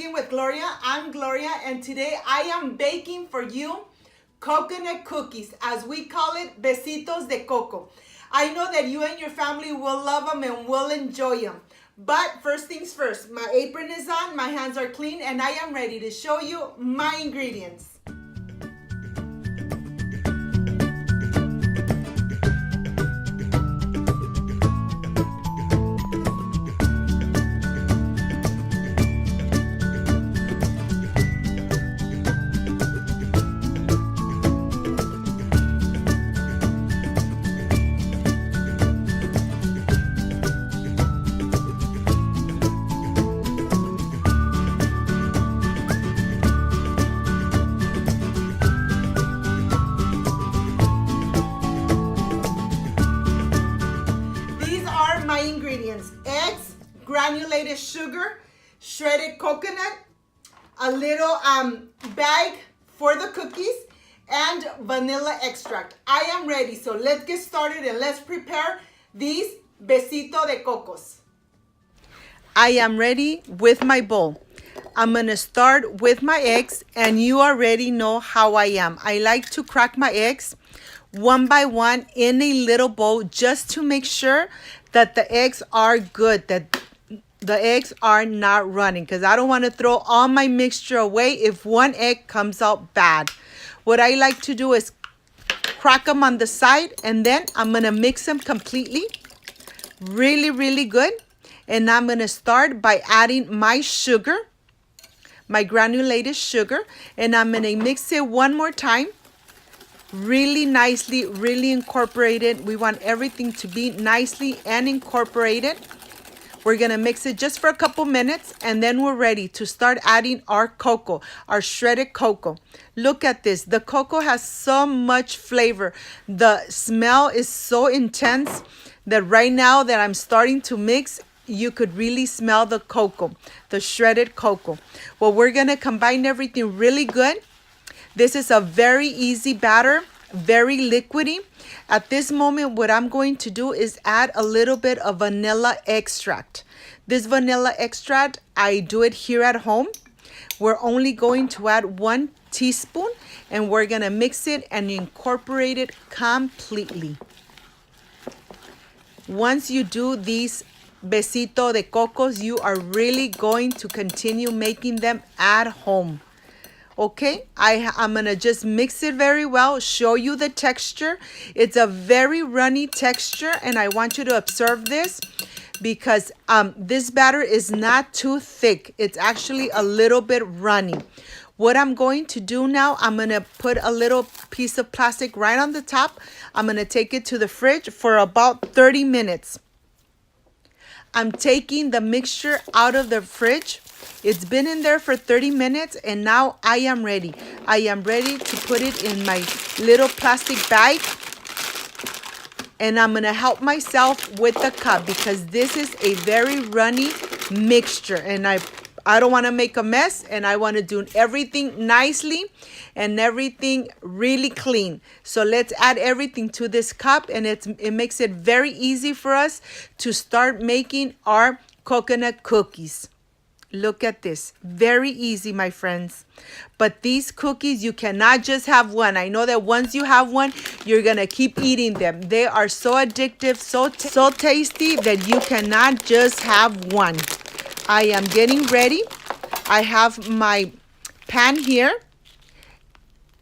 Cooking with Gloria. I'm Gloria, and today I am baking for you coconut cookies, as we call it, besitos de coco. I know that you and your family will love them and will enjoy them. But first things first, my apron is on, my hands are clean, and I am ready to show you my ingredients. My ingredients: eggs, granulated sugar, shredded coconut, a little bag for the cookies, and vanilla extract. I am ready, so let's get started and let's prepare these besito de cocos. I am ready with my bowl. I'm gonna start with my eggs, and you already know how I am. I like to crack my eggs one by one in a little bowl just to make sure that the eggs are good, that the eggs are not running, because I don't want to throw all my mixture away if one egg comes out bad. What I like to do is crack them on the side, and then I'm going to mix them completely, really good. And I'm going to start by adding my sugar, my granulated sugar, and I'm going to mix it one more time. Really nicely, really incorporated. We want everything to be nicely and incorporated. We're gonna mix it just for a couple minutes, and then we're ready to start adding our cocoa, our shredded cocoa. Look at this. The cocoa has so much flavor. The smell is so intense that right now that I'm starting to mix, you could really smell the cocoa, the shredded cocoa. Well, we're gonna combine everything really good. This is a very easy batter, very liquidy. At this moment, what I'm going to do is add a little bit of vanilla extract. This vanilla extract, I do it here at home. We're only going to add 1 teaspoon, and we're gonna mix it and incorporate it completely. Once you do these besito de cocos, you are really going to continue making them at home. Okay, I'm gonna just mix it very well, show you the texture. It's a very runny texture, and I want you to observe this because this batter is not too thick. It's actually a little bit runny. What I'm going to do now, I'm gonna put a little piece of plastic right on the top. I'm gonna take it to the fridge for about 30 minutes. I'm taking the mixture out of the fridge. It's been in there for 30 minutes, and now I am ready. I am ready to put it in my little plastic bag, and I'm gonna help myself with the cup because this is a very runny mixture, and I don't wanna make a mess, and I wanna do everything nicely and everything really clean. So let's add everything to this cup, and it makes it very easy for us to start making our coconut cookies. Look at this. Very easy, my friends. But these cookies, you cannot just have one. I know that once you have one, you're going to keep eating them. They are so addictive, so tasty that you cannot just have one. I am getting ready. I have my pan here,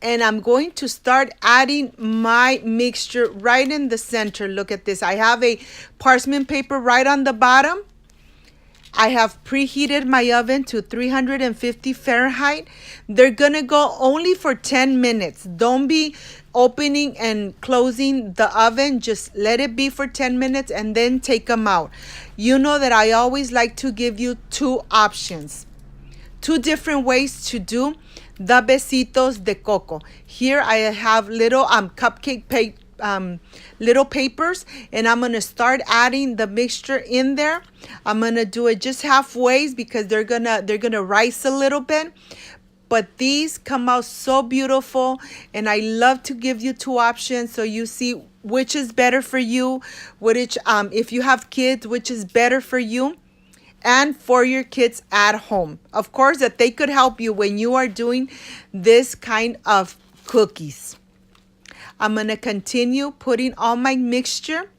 and I'm going to start adding my mixture right in the center. Look at this. I have a parchment paper right on the bottom. I have preheated my oven to 350 Fahrenheit. They're gonna go only for 10 minutes. Don't be opening and closing the oven. Just let it be for 10 minutes and then take them out. You know that I always like to give you 2 options, 2 different ways to do the besitos de coco. Here I have little cupcake little papers, and I'm gonna start adding the mixture in there. I'm gonna do it just halfway because they're gonna rise a little bit. But these come out so beautiful, and I love to give you 2 options so you see which is better for you, which if you have kids, which is better for you. and for your kids at home. Of course, that they could help you when you are doing this kind of cookies. I'm going to continue putting all my mixture.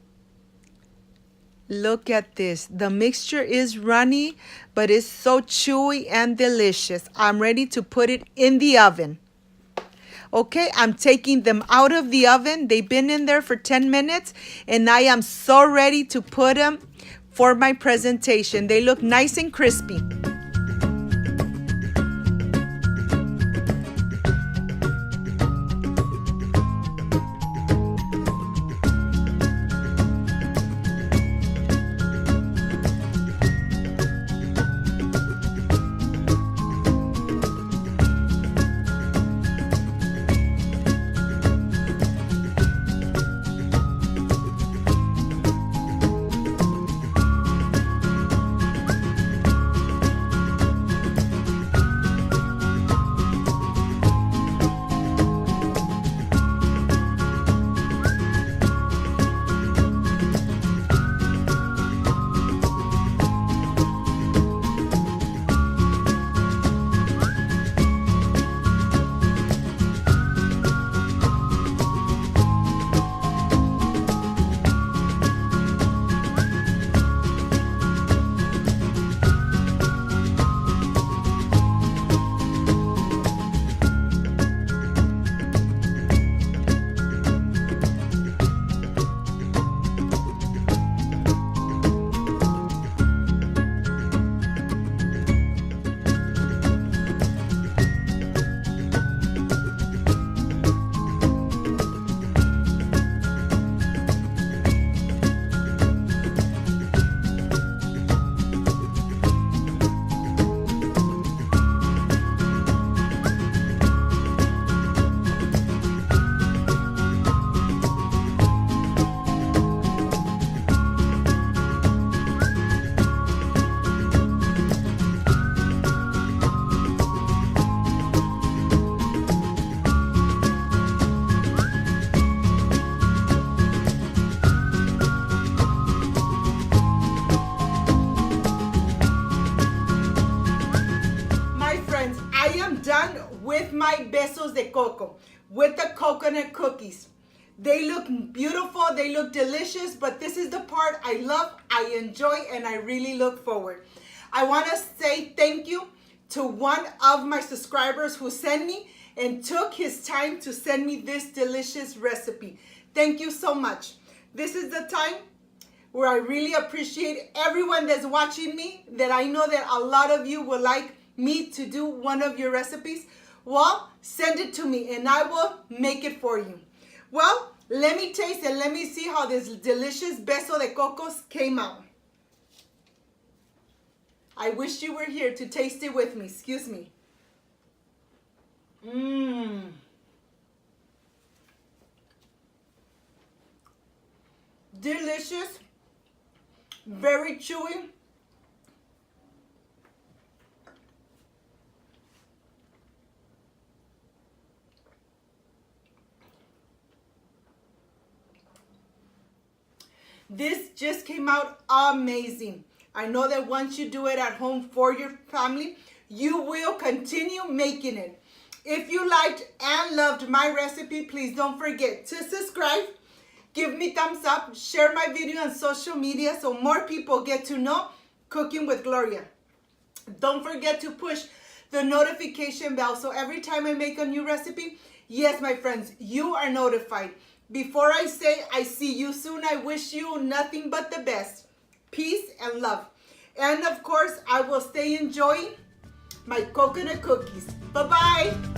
Look at this. The mixture is runny, but it's so chewy and delicious. I'm ready to put it in the oven. Okay, I'm taking them out of the oven. They've been in there for 10 minutes, and I am so ready to put them for my presentation. They look nice and crispy. Done with my besos de coco, with the coconut cookies. They look beautiful, they look delicious, but this is the part I love, I enjoy, and I really look forward. I want to say thank you to one of my subscribers who sent me and took his time to send me this delicious recipe. Thank you so much. This is the time where I really appreciate everyone that's watching me, that I know that a lot of you would like me to do one of your recipes. Well, send it to me and I will make it for you. Well, let me taste and let me see how this delicious beso de cocos came out. I wish you were here to taste it with me. Excuse me. Delicious. Very chewy. This just came out amazing. I know that once you do it at home for your family, you will continue making it. If you liked and loved my recipe, please don't forget to subscribe, give me thumbs up, share my video on social media so more people get to know Cooking with Gloria. Don't forget to push the notification bell so every time I make a new recipe, yes, my friends, you are notified. Before I say I see you soon, I wish you nothing but the best. Peace and love. And of course, I will stay enjoying my coconut cookies. Bye-bye.